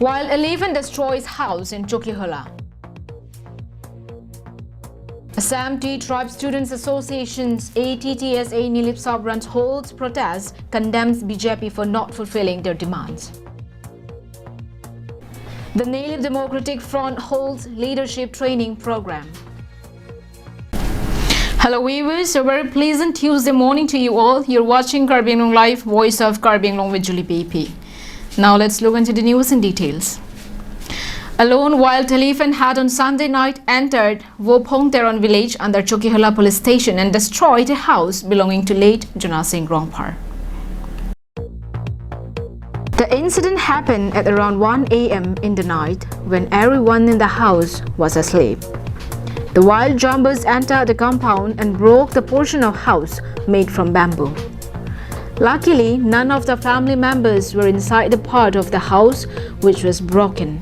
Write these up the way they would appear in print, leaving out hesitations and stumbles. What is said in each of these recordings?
while elephant destroys house in Choklihola. Assam Tea Tribe Students Association's ATTSA Nilip Sabrant holds protest, condemns BJP for not fulfilling their demands. The Nilip Democratic Front holds leadership training program. Hello viewers, a very pleasant Tuesday morning to you all. You're watching KAL English Live, Voice of KAL English with Julie BP. Now let's look into the news in details. A lone wild elephant had on Sunday night entered Wopong Teron village under Choklihola police station and destroyed a house belonging to late Jona Singh Rongpar. The incident happened at around 1 a.m. in the night when everyone in the house was asleep. The wild jumpers entered the compound and broke the portion of house made from bamboo. Luckily, none of the family members were inside the part of the house which was broken.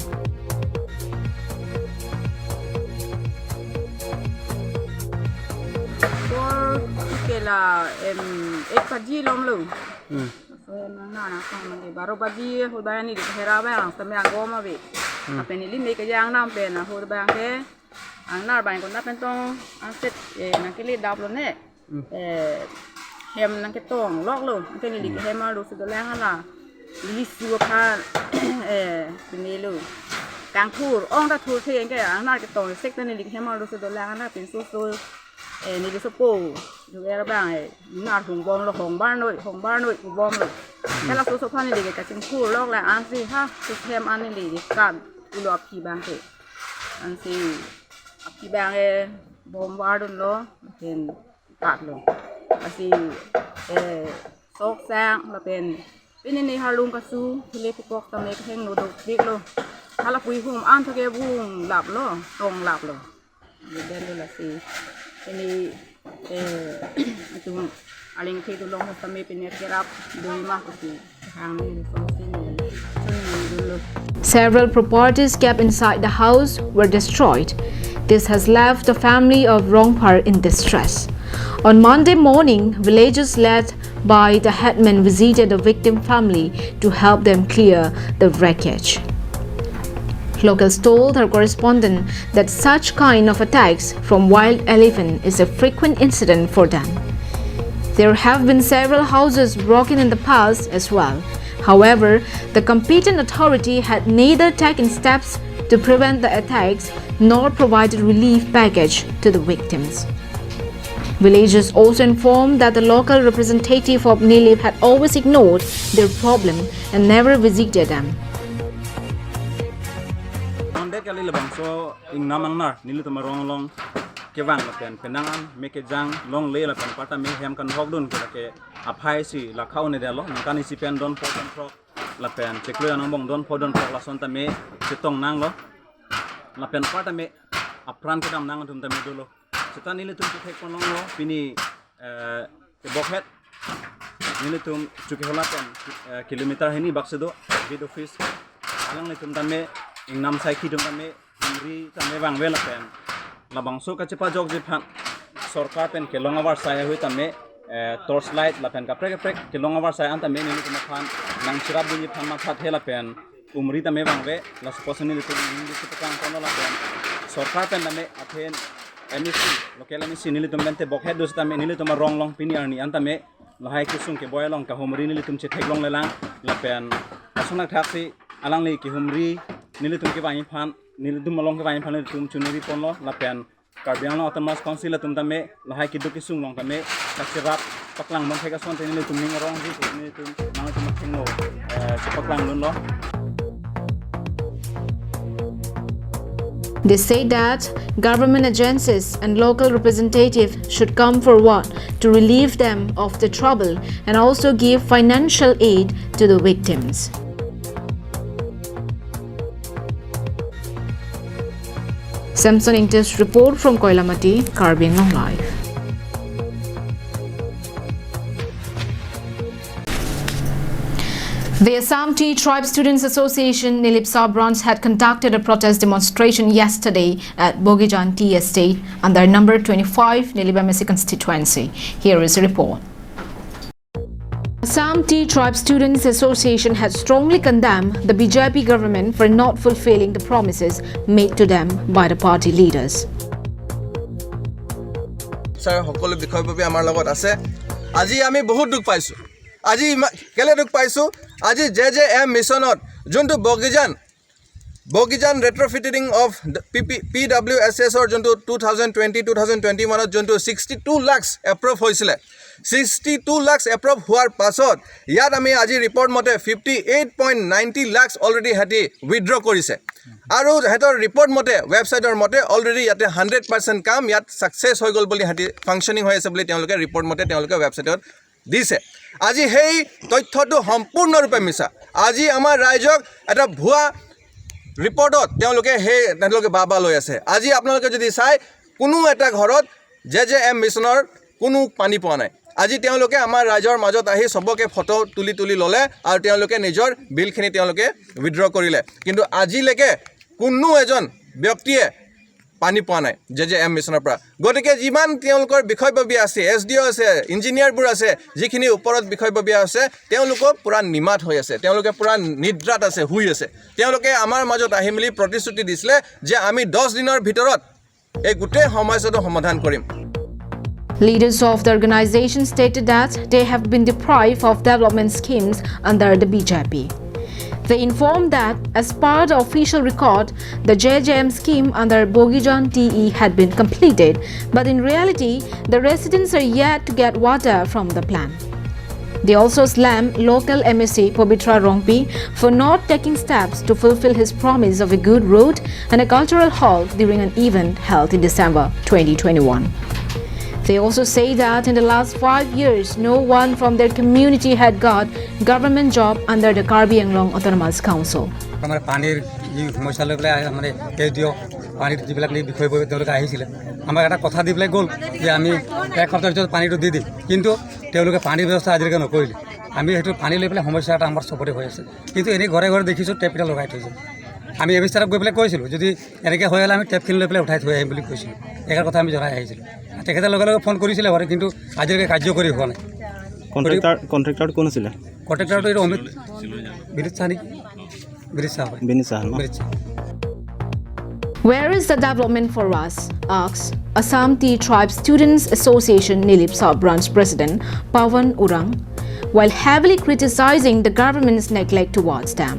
hem nang ke tong lok lo ke ni li hem ma lu su la hala li su pa ni lu kang thur ong ta thur the ke na ke tong sek ta ni li hem ma lu su la hala pin su ni li su po du era ba na thung bom lo hong ba noi ku bom lo ke la su pa ni li ke ka chin thur lok la an si ha su hem an ni li kan u lo pi bang ke an si pi bang bom wa dun lo pen pat lo asi sok sang la pen ni halung ka su le pok ta me kheng no do dik lo hala pui hum an thake bung lap lo tong lap lo den lo la si ni atum aling the to long ta me pen kerap do ma ko si hang ni so si ni. Several properties kept inside the house were destroyed. This has left the family of Rongpar in distress. On Monday morning, villagers led by the headman visited the victim family to help them clear the wreckage. Locals told our correspondent that such kind of attacks from wild elephant is a frequent incident for them. There have been several houses broken in the past as well. However, the competent authority had neither taken steps to prevent the attacks nor provided relief package to the victims. Villagers also informed that the local representative of Nilip had always ignored their problem and never visited them. So in Namangnar, Nilip marong long kevang lapen penangan mekejang long le lapen pata me hem kan hogdun ke aphai si la khau ne delo nakani si pen don podon prok lapen cheklo anong don podon prok la sonta me chitong nang lo lapen pata me apran kedam nang tum tame dolo setan nilip tum thek konong lo pini ke bokhet nilip tum Choklihola pen kilometer hini baksedo bid office alang le tum tame ingnam sai ki tum tame ri tame bang vela pen labang so ka chepa jog je phan sarkar pen ke longavar sai hui tame torch light la pen ka prek ke longavar sai an tame ni tum phan nang sirap ni phan ma phat hela pen umri tame bang ve la supposeni ni tum kang kono la pen sarkar pen tame athen MEC local MEC nili tum bente bokhet dos tame nili tum rong long pini arni an tame lahai kusung ke boy long ka homri nili tum che thek long lelang la pen asona thaksi alang le ki homri nili tum ke bani phan nili tum long ke bani phan tum chuneri pon lo la pen karbiang autonomous council tum tame lahai ki duki sung long tame kaksirat paklang mon theka son nili tum ning rong ji nili tum mang tum thenglo paklang lun lo. They say that government agencies and local representatives should come forward to relieve them of the trouble and also give financial aid to the victims. Samson Ingtis report from Koilamati, KAL English Live. The Assam Tea Tribe Students Association Nilip Sabrans had conducted a protest demonstration yesterday at Bogijan Tea Estate under number 25 Nilip MSC constituency. Here is a report. Assam Tea Tribe Students Association has strongly condemned the BJP government for not fulfilling the promises made to them by the party leaders. Sir, সকলো বিষয়ববী আমাৰ লগত আছে আজি আমি বহুত দুখ পাইছো আজি কেলে দুখ পাইছো আজি JJM মিছনত যোনটো Bogijan retrofitting of PWSS or যোনটো 2020-2021 যোনটো 62 lakhs approve হৈছিলে 62 lakhs approve হোৱাৰ পাছত ইয়াত আমি আজি ৰিপৰ্ট মতে 58.90 lakhs অলৰেডি হাতি উইথড্ৰ কৰিছে আৰু হেতৰ ৰিপৰ্ট মতে ৱেবসাইটৰ মতে অলৰেডি ইয়াতে 100% কাম ইয়াত সাকসেস হৈ গল বুলি হাতি ফাংশনিং হৈ আছে বুলি তেওঁলোকে ৰিপৰ্ট মতে তেওঁলোকে ৱেবসাইটত দিছে আজি হেই তথ্যটো সম্পূৰ্ণৰূপে মিছা আজি আমাৰ ৰাইজক এটা ভুৱা ৰিপৰ্টত তেওঁলোকে বাবা লৈ আছে আজি আপোনালোকে যদি চাই কোনো এটা ঘৰত JJM মিছনৰ কোনো পানী পোৱা নাই আজি তেওঁলোকে আমাৰ ৰাইজৰ মাজত আহি সবকে ফটো তুলি ললে আৰু তেওঁলোকে নিজৰ বিলখিনি তেওঁলোকে উইথড্ৰ কৰিলে কিন্তু আজিলৈকে কোনো এজন ব্যক্তিয়ে পানী পোৱা নাই JJM মিছনৰ পৰা গতিকে যিমান তেওঁলোকৰ বিষয়ববী আছে SDO আছে ইঞ্জিনিয়াৰবোৰ আছে যিখিনি ওপৰত বিষয়ববী আছে তেওঁলোক পুৰা নিমাত হৈ আছে তেওঁলোকে পুৰা নিদ্ৰাত আছে হুই আছে তেওঁলোকে আমাৰ মাজত আহি মিলি প্ৰতিশ্ৰুতি দিছিলে যে আমি 10 দিনৰ ভিতৰত এই গোটেই সমস্যাটো সমাধান কৰিম Leaders of the organization stated that they have been deprived of development schemes under the BJP. They informed that as per the official record, the JJM scheme under Bogijan TE had been completed, but in reality, the residents are yet to get water from the plant. They also slammed local MSc Pabitra Rongpi for not taking steps to fulfill his promise of a good road and a cultural hall during an event held in December 2021. They also say that in the last 5 years, no one from their community had got government job under the Karbi Anglong Autonomous Council. আমাৰ পানীৰ যি সমস্যা লৈ পেলাই আমাৰ কেডিঅ পানীৰ যিবিলাক বিষয়ববী তেওঁলোকে আহিছিলে আমাক এটা কথা দি পেলাই গ'ল যে আমি এক সপ্তাহৰ ভিতৰত পানীটো দি দিম কিন্তু তেওঁলোকে পানীৰ ব্যৱস্থা আজিলৈকে নকৰিলে আমি সেইটো পানী লৈ পেলাই সমস্যা এটা আমাৰ চবতে হৈ আছে কিন্তু এনেই ঘৰে ঘৰে দেখিছোঁ টেপকেইটা লগাই থৈছে আমি এবিষ্টাৰক গৈ পেলাই কৈছিলোঁ যদি এনেকৈ হৈ হ'লে আমি টেপখিনি লৈ পেলাই উঠাই থৈ আহিম বুলি কৈছিলোঁ এষাৰ কথা আমি জনাই আহিছিলোঁ তেখেতে লগে লগে ফোন কৰিছিলে বাৰু কিন্তু আজিলৈকে কাৰ্যকৰী হোৱা নাই কন্ট্ৰেক্টৰ কোন আছিলে কন্ট্ৰেক্টৰটো এইটো অমিত বিৰিত চাহ নেকি বিৰিত চাহ হয় বিনিত চাহ বিৰিত চাহ Where is the development for us? Asks Assam Tea Tribe Students Association Nilip Sub Branch President Pawan Urang, while heavily criticizing the government's neglect towards them.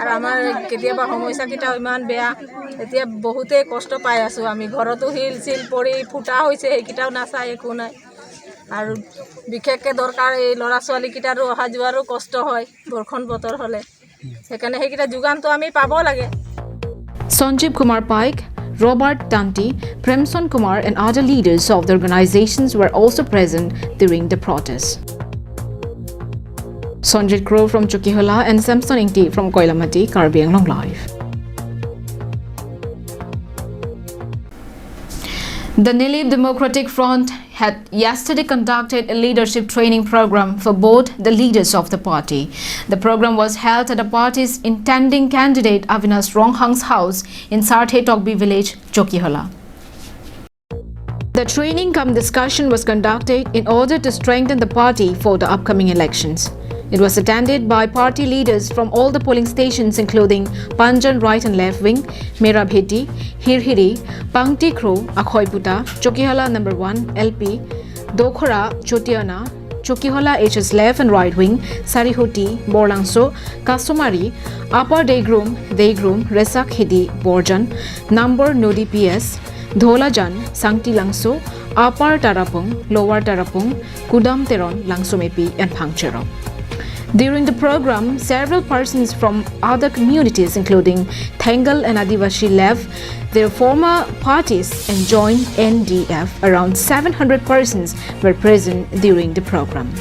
আৰু আমাৰ কেতিয়াবা সমস্যাকেইটাও ইমান বেয়া এতিয়া বহুতেই কষ্ট পাই আছোঁ আমি ঘৰতো শিল চিল পৰি ফুটা হৈছে সেইকেইটাও নাচাই একো নাই আৰু বিশেষকৈ দৰকাৰ এই ল'ৰা ছোৱালীকেইটাৰো অহা যোৱাৰো কষ্ট হয় বৰষুণ বতৰ হ'লে সেইকাৰণে সেইকেইটা যোগানটো আমি পাব লাগে Sanjeev Kumar Paik, Robert Tanti, Premson Kumar and other leaders of the organizations were also present during the protest. Sanjit Crow from Chokihola and Samson Ingti from Koilamati, Karbi Anglong Live. The Nilip Democratic Front had yesterday conducted a leadership training program for both the leaders of the party. The program was held at the party's intending candidate Avinash Ronghang's house in Sarthe Tokbi village, Chokihola. The training cum discussion was conducted in order to strengthen the party for the upcoming elections. It was attended by party leaders from all the polling stations including Panjan right and left wing, Merabheti, Hirhiri, Pangti Kro, Akhoiputa, Chokihola number 1, LP, Dokhora, Chotiana, Chokihola HS left and right wing, Sarihoti, Borlangso, Kastomari, Upper Daygrum, Resak Hidi, Borjan, Number Nodi PS, Dholajan, Sangti Langso, Upper Tarapung, Lower Tarapung, Kudam Teron, Langsomepi and Pangchero. During the program, several persons from other communities including Thengal and Adivashi left their former parties and joined NDF. Around 700 persons were present during the program.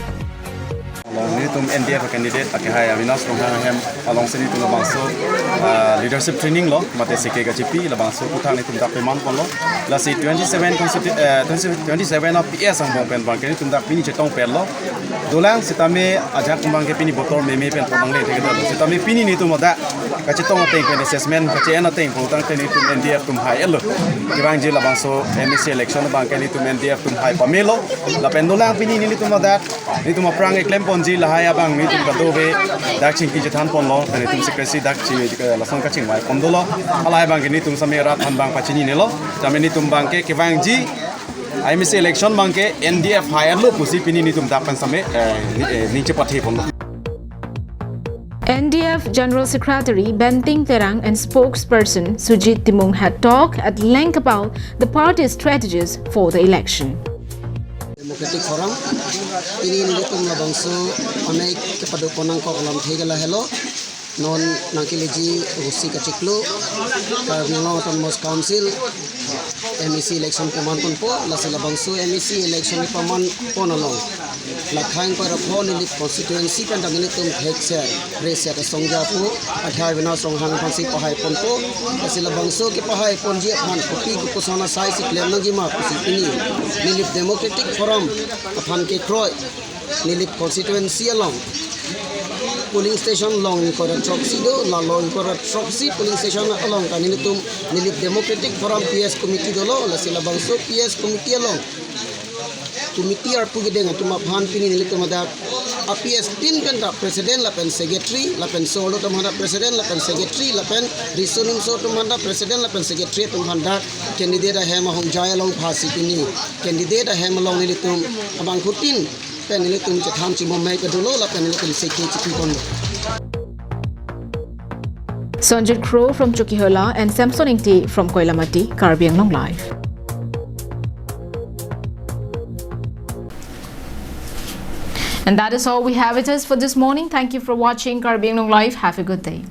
Nitum NDF candidate akhai Avinash Ronghang alongside nitum bangso leadership training lo mate sike ga GP la bangso uthang nitum da peman polo la si 27 of PS ang pen bang nitum da pini chetong pel lo dolang sitame ajak bang ke pini botol meme pen pang le thek da sitame pini nitum da kachi tong ateng pen assessment kachi en ateng pu tang teni tum NDF tum hai elo kibang ji labang so MEC election bang keni tum NDF tum hai pamelo la pen dolang pini ni tum dat ni tum prang eklem ponji la hai abang ni tum kadobe dak ching ki jethan pon lo teni tum secrecy dak chi la song kaching mai pondolo alai bang keni tum samera than bang pachini ne lo tameni tum bang ke kibang ji MEC election bang ke NDF hai elo pusi pini ni tum dak pan same ni che pathe pon NDF General Secretary Benting Terang and spokesperson Sujit Timung had talked at length about the party's strategies for the election. Democratic Forum ini nitum labangso anek kepada ponang ko alam thegala hello non nangkileji rusi kachiklo karnalo Autonomous Council MEC election paman pon po la silabangso MEC election paman pon along la khang para phone ni constituency kan dangini tum hekse reset songja pu athai bina songhang phansi pahai pon po la silabangso ke pahai pon je phan kopi ko kusona sai si klem ngi ma kusi ini nilip Democratic Forum aphan ke kroi nilip constituency along polling station long kora troxy do la long kora troxy polling station along kan ini tum nilip Democratic Forum PS committee do lo la silabangso PS committee along committee ar pugi dengan tuma phan pini nilip tuma da PS tin kan da president la pen secretary la pen solo tuma da president la pen secretary la pen reasoning so tuma da president la pen secretary tuma da candidate da hema hong jaya long phasi pini candidate da hema long nilip tum abang khutin pen nilip tum che tham chi mo mai ka dolo la pen nilip secretary chi kon Sanjit Crow from Chukihola and Samson Ingti from Koilamati, Karbi Anglong Live. And that is all we have with us for this morning. Thank you for watching Karbi Anglong Live. Have a good day.